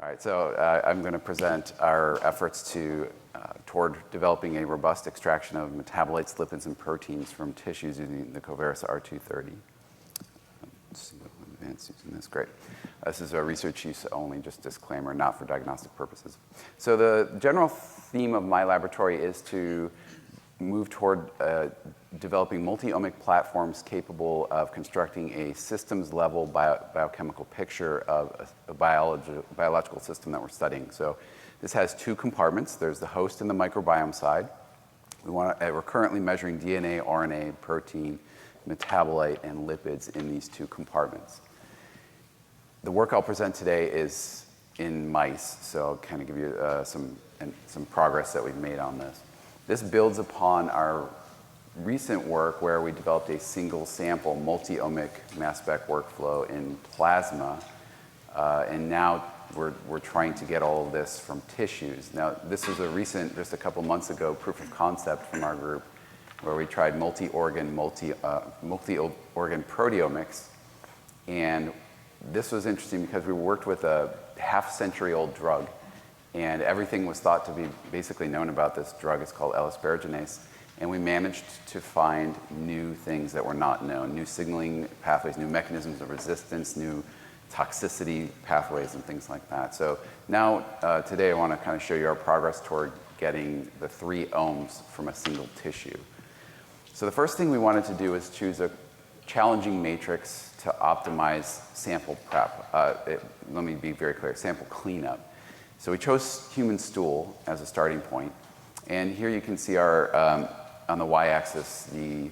All right, so I'm going to present our efforts toward developing a robust extraction of metabolites, lipids, and proteins from tissues using the Covaris R230. Let's see, advanced using this, great. This is a research use only, just disclaimer, not for diagnostic purposes. So the general theme of my laboratory is to move toward developing multiomic platforms capable of constructing a systems-level biochemical picture of a biological system that we're studying. So this has two compartments. There's the host and the microbiome side. We're currently measuring DNA, RNA, protein, metabolite, and lipids in these two compartments. The work I'll present today is in mice, so I'll kind of give you some progress that we've made on this. This builds upon our recent work where we developed a single sample multiomic mass spec workflow in plasma, and now we're trying to get all of this from tissues. Now, this was a recent, just a couple months ago, proof of concept from our group where we tried multi-organ proteomics, and this was interesting because we worked with a half-century-old drug, and everything was thought to be basically known about this drug. It's called L-asparaginase, and we managed to find new things that were not known, new signaling pathways, new mechanisms of resistance, new toxicity pathways, and things like that. So now, today, I want to kind of show you our progress toward getting the 3 ohms from a single tissue. So the first thing we wanted to do is choose a challenging matrix to optimize sample prep. Let me be very clear, sample cleanup. So we chose human stool as a starting point. And here you can see our, on the y-axis, we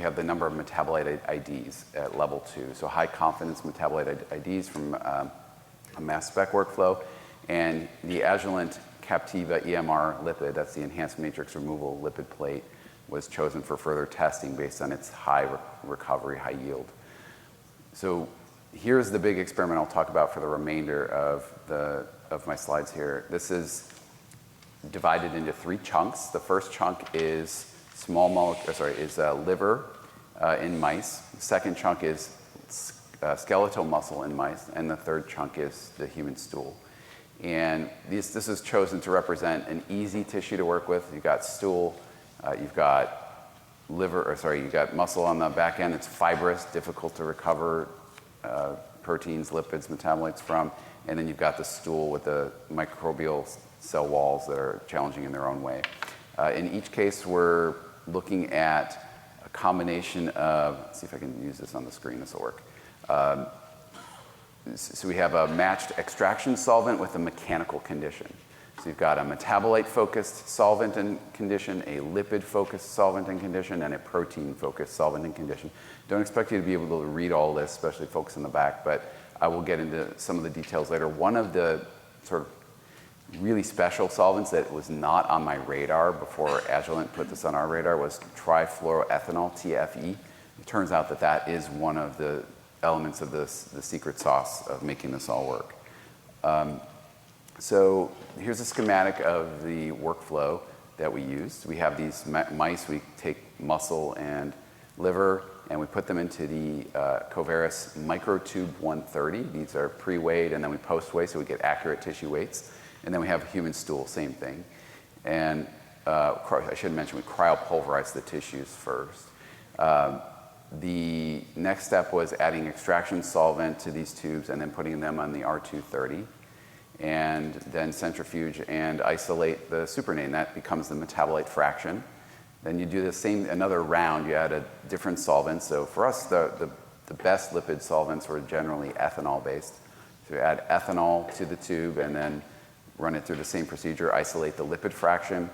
have the number of metabolite IDs at level 2. So high confidence metabolite IDs from a mass spec workflow. And the Agilent Captiva EMR lipid, that's the enhanced matrix removal lipid plate, was chosen for further testing based on its high recovery, high yield. So here's the big experiment I'll talk about for the remainder of my slides here. This is divided into 3 chunks. The first chunk is liver in mice. The second chunk is skeletal muscle in mice, and the third chunk is the human stool. And this is chosen to represent an easy tissue to work with. You've got stool, you've got you've got muscle on the back end. It's fibrous, difficult to recover proteins, lipids, metabolites from. And then you've got the stool with the microbial cell walls that are challenging in their own way. In each case, we're looking at a combination of, let's see if I can use this on the screen, this will work. So we have a matched extraction solvent with a mechanical condition. So you've got a metabolite-focused solvent and condition, a lipid-focused solvent and condition, and a protein-focused solvent and condition. Don't expect you to be able to read all this, especially folks in the back, but I will get into some of the details later. One of the sort of really special solvents that was not on my radar before Agilent put this on our radar was trifluoroethanol, TFE. It turns out that that is one of the elements of the secret sauce of making this all work. So here's a schematic of the workflow that we used. We have these mice. We take muscle and liver, and we put them into the Covaris Microtube 130. These are pre-weighed, and then we post-weigh, so we get accurate tissue weights. And then we have human stool, same thing. And I should mention, we cryopulverize the tissues first. The next step was adding extraction solvent to these tubes and then putting them on the R230. And then centrifuge and isolate the supernatant. That becomes the metabolite fraction. Then you do the same, another round, you add a different solvent. So for us, the best lipid solvents were generally ethanol-based. So you add ethanol to the tube and then run it through the same procedure, isolate the lipid fraction,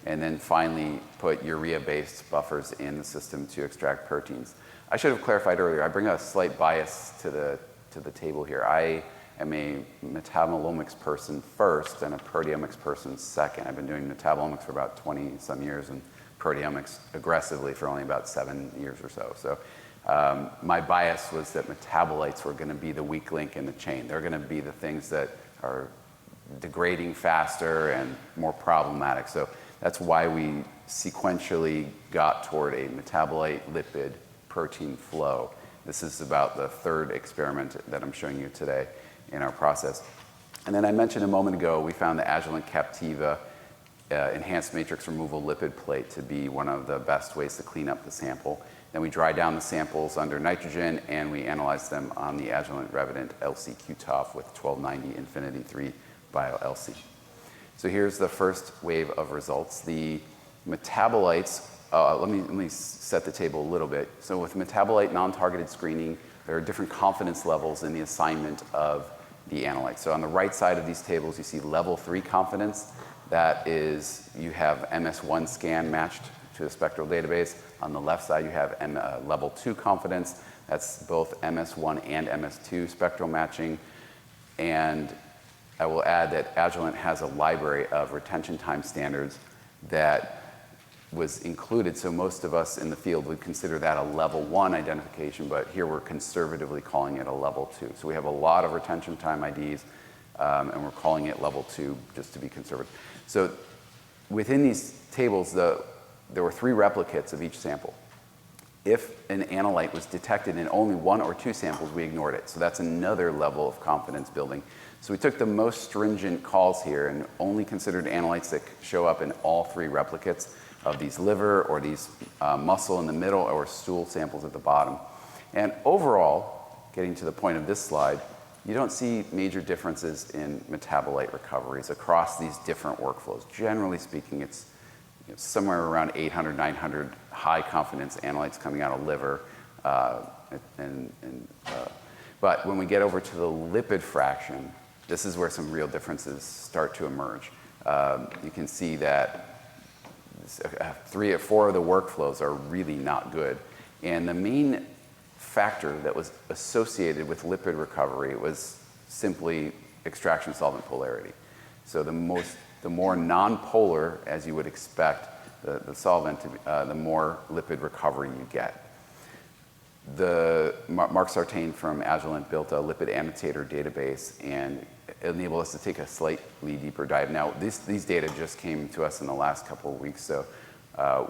and then finally put urea-based buffers in the system to extract proteins. I should have clarified earlier, I bring a slight bias to the table here. I am a metabolomics person first and a proteomics person second. I've been doing metabolomics for about 20-some years and proteomics aggressively for only about 7 years or so. So my bias was that metabolites were going to be the weak link in the chain. They're going to be the things that are degrading faster and more problematic. So that's why we sequentially got toward a metabolite lipid protein flow. This is about the third experiment that I'm showing you today in our process. And then I mentioned a moment ago, we found the Agilent Captiva enhanced matrix removal lipid plate to be one of the best ways to clean up the sample. Then we dry down the samples under nitrogen, and we analyze them on the Agilent Revident LC-Q-TOF with 1290 Infinity 3 Bio-LC. So here's the first wave of results. The metabolites, let me set the table a little bit. So with metabolite non-targeted screening, there are different confidence levels in the assignment of the analyte. So on the right side of these tables, you see level 3 confidence. That is, you have MS1 scan matched to a spectral database. On the left side, you have level 2 confidence. That's both MS1 and MS2 spectral matching. And I will add that Agilent has a library of retention time standards that was included, so most of us in the field would consider that a level 1 identification, but here we're conservatively calling it a level 2. So we have a lot of retention time IDs, and we're calling it level 2 just to be conservative. So within these tables, there were 3 replicates of each sample. If an analyte was detected in only 1 or 2 samples, we ignored it. So that's another level of confidence building. So we took the most stringent calls here and only considered analytes that show up in all 3 replicates of these liver or these muscle in the middle or stool samples at the bottom. And overall, getting to the point of this slide, you don't see major differences in metabolite recoveries across these different workflows. Generally speaking, it's somewhere around 800, 900 high confidence analytes coming out of liver. But when we get over to the lipid fraction, this is where some real differences start to emerge. You can see that 3 or 4 of the workflows are really not good. And the main factor that was associated with lipid recovery was simply extraction solvent polarity. So the more non-polar, as you would expect, the solvent, the more lipid recovery you get. Mark Sartain from Agilent built a lipid annotator database and enabled us to take a slightly deeper dive. Now, these data just came to us in the last couple of weeks, so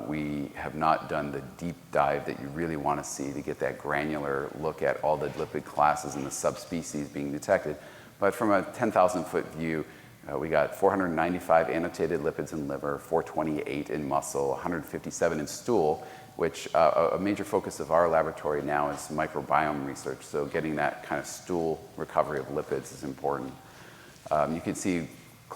we have not done the deep dive that you really want to see to get that granular look at all the lipid classes and the subspecies being detected. But from a 10,000-foot view, we got 495 annotated lipids in liver, 428 in muscle, 157 in stool, which a major focus of our laboratory now is microbiome research. So getting that kind of stool recovery of lipids is important. You can see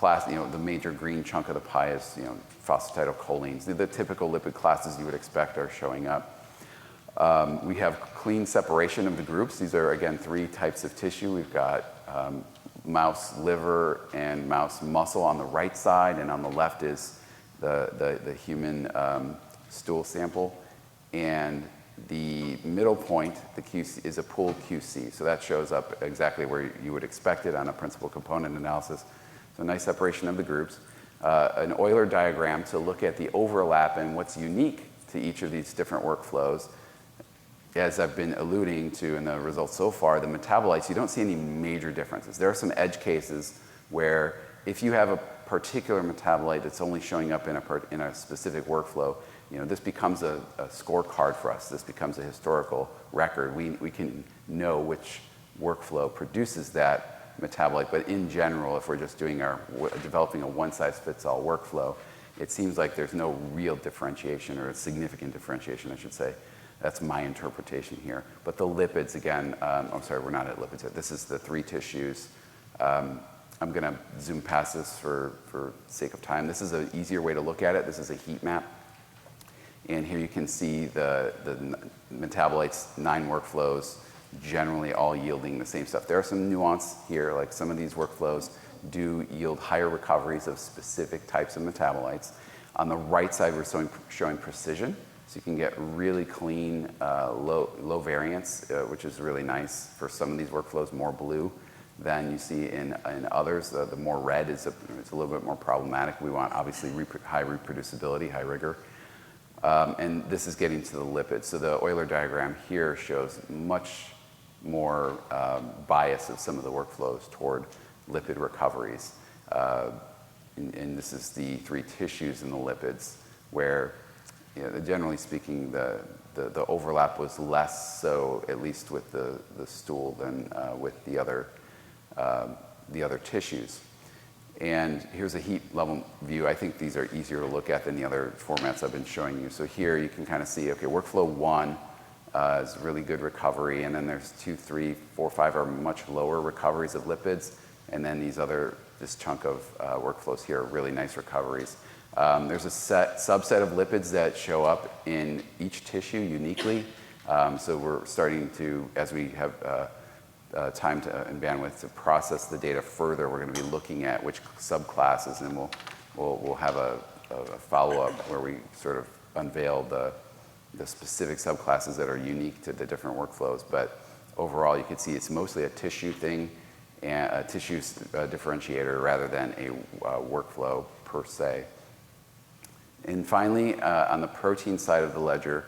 the major green chunk of the pie is phosphatidylcholines. The typical lipid classes you would expect are showing up. We have clean separation of the groups. These are, again, 3 types of tissue. We've got mouse liver and mouse muscle on the right side, and on the left is the human stool sample. And the middle point, the QC, is a pooled QC. So that shows up exactly where you would expect it on a principal component analysis. So nice separation of the groups. An Euler diagram to look at the overlap and what's unique to each of these different workflows. As I've been alluding to in the results so far, the metabolites, you don't see any major differences. There are some edge cases where if you have a particular metabolite that's only showing up in a specific workflow, this becomes a scorecard for us. This becomes a historical record. We can know which workflow produces that metabolite. But in general, if we're just developing a one-size-fits-all workflow, it seems like there's no real differentiation, or a significant differentiation, I should say. That's my interpretation here. But the lipids, again, I'm sorry, we're not at lipids yet. This is the 3 tissues. I'm going to zoom past this for sake of time. This is an easier way to look at it. This is a heat map. And here you can see the metabolites, 9 workflows, generally all yielding the same stuff. There are some nuance here, like some of these workflows do yield higher recoveries of specific types of metabolites. On the right side, we're showing precision. So you can get really clean, low variance, which is really nice for some of these workflows, more blue than you see in others. The more red is a little bit more problematic. We want, obviously, high reproducibility, high rigor. And this is getting to the lipids. So the Euler diagram here shows much more bias of some of the workflows toward lipid recoveries. And this is the 3 tissues in the lipids where, generally speaking, the overlap was less so, at least with the stool, than with the other the other tissues. And here's a heat level view. I think these are easier to look at than the other formats I've been showing you. So here you can kind of see, okay, workflow 1 is really good recovery, and then there's 2, 3, 4, 5 are much lower recoveries of lipids, and then this chunk of workflows here are really nice recoveries. There's a subset of lipids that show up in each tissue uniquely. So we're starting to, as we have time and bandwidth to process the data further, we're going to be looking at which subclasses, and we'll have a follow-up where we sort of unveil the specific subclasses that are unique to the different workflows. But overall, you can see it's mostly a tissue thing, and a tissue differentiator rather than a workflow per se. And finally, on the protein side of the ledger,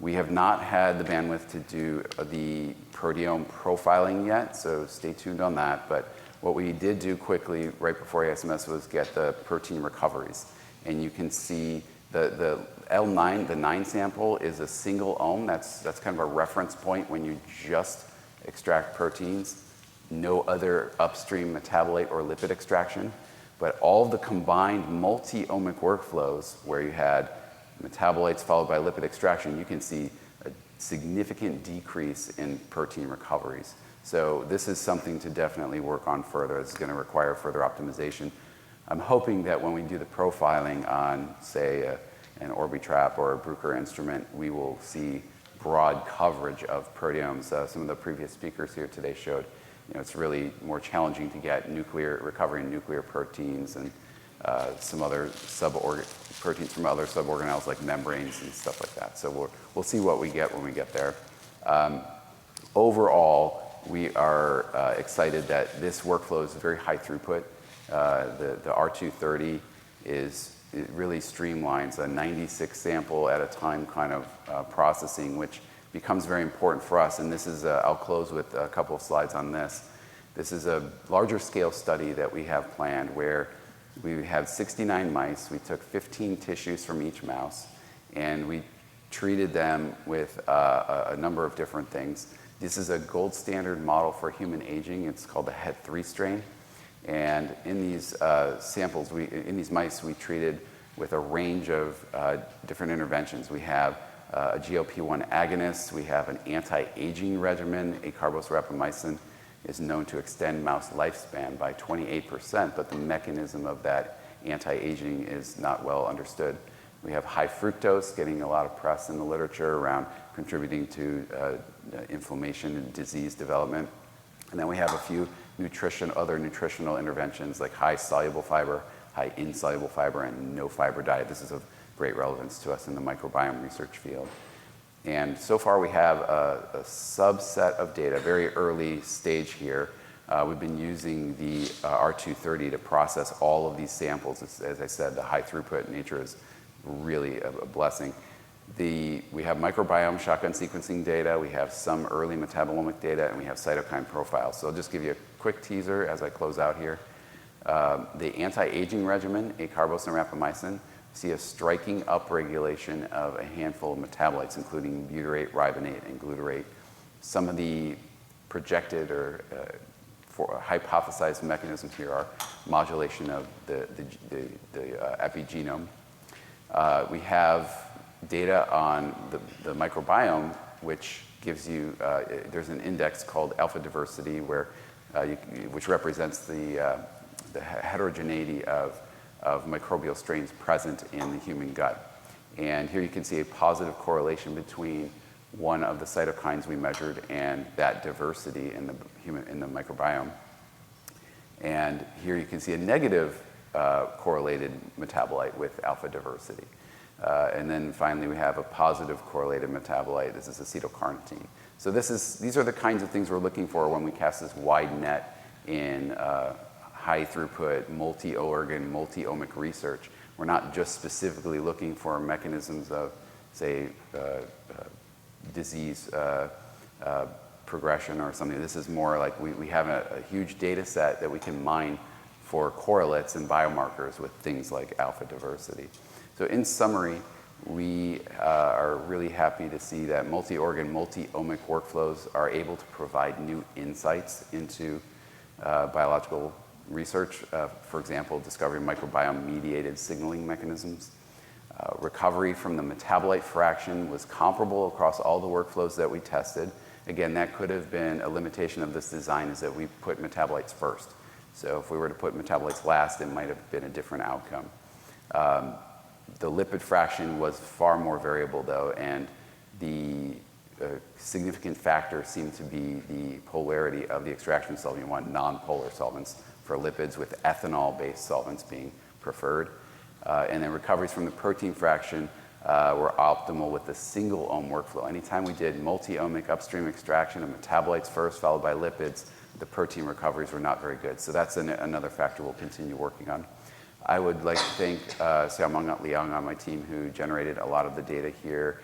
we have not had the bandwidth to do the proteome profiling yet, so stay tuned on that. But what we did do quickly right before ASMS was get the protein recoveries. And you can see the L9, the 9 sample, is a single ohm. That's kind of a reference point when you just extract proteins. No other upstream metabolite or lipid extraction. But all of the combined multi-omic workflows where you had metabolites followed by lipid extraction, you can see a significant decrease in protein recoveries. So this is something to definitely work on further. It's going to require further optimization. I'm hoping that when we do the profiling on, say, an Orbitrap or a Bruker instrument, we will see broad coverage of proteomes. Some of the previous speakers here today showed, it's really more challenging to get recovery in nuclear proteins and some other proteins from other suborganelles like membranes and stuff like that. So we'll see what we get when we get there. Overall, we are excited that this workflow is very high throughput. The R230 it really streamlines a 96 sample at a time kind of processing, which becomes very important for us. And this is, I'll close with a couple of slides on this. This is a larger scale study that we have planned where we have 69 mice. We took 15 tissues from each mouse, and we treated them with a number of different things. This is a gold standard model for human aging. It's called the Het3 strain. And in these samples, in these mice, we treated with a range of different interventions. We have a GLP-1 agonist. We have an anti-aging regimen. Acarbose rapamycin is known to extend mouse lifespan by 28%, but the mechanism of that anti-aging is not well understood. We have high fructose, getting a lot of press in the literature around contributing to inflammation and disease development. And then we have a few other nutritional interventions like high soluble fiber, high insoluble fiber, and no fiber diet. This is of great relevance to us in the microbiome research field. And so far we have a subset of data, very early stage here. We've been using the R230 to process all of these samples. As I said, the high throughput nature is really a blessing. We have microbiome shotgun sequencing data, we have some early metabolomic data, and we have cytokine profiles. So I'll just give you a quick teaser as I close out here. The anti-aging regimen, acarbose and rapamycin, see a striking upregulation of a handful of metabolites, including butyrate, ribonate, and glutarate. Some of the projected or hypothesized mechanisms here are modulation of the epigenome. We have data on the microbiome, which gives you, there's an index called alpha diversity which represents the heterogeneity of microbial strains present in the human gut. And here you can see a positive correlation between one of the cytokines we measured and that diversity in the microbiome. And here you can see a negative correlated metabolite with alpha diversity. And then finally, we have a positive correlated metabolite. This is acetylcarnitine. So these are the kinds of things we're looking for when we cast this wide net in high throughput, multi-organ, multi-omic research. We're not just specifically looking for mechanisms of, say, disease progression or something. This is more like we have a huge data set that we can mine for correlates and biomarkers with things like alpha diversity. So in summary, we are really happy to see that multi-organ, multi-omic workflows are able to provide new insights into biological research, for example, discovering microbiome-mediated signaling mechanisms. Recovery from the metabolite fraction was comparable across all the workflows that we tested. Again, that could have been a limitation of this design, is that we put metabolites first. So if we were to put metabolites last, it might have been a different outcome. The lipid fraction was far more variable, though, and the significant factor seemed to be the polarity of the extraction solvent. You want nonpolar solvents for lipids, with ethanol-based solvents being preferred. And then recoveries from the protein fraction were optimal with the single ohm workflow. Anytime we did multiomic upstream extraction of metabolites first, followed by lipids, the protein recoveries were not very good. So that's another factor we'll continue working on. I would like to thank Xiaomeng Liang on my team, who generated a lot of the data here.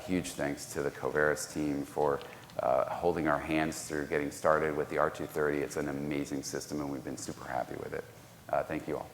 Huge thanks to the Covaris team for holding our hands through getting started with the R230. It's an amazing system, and we've been super happy with it. Thank you all.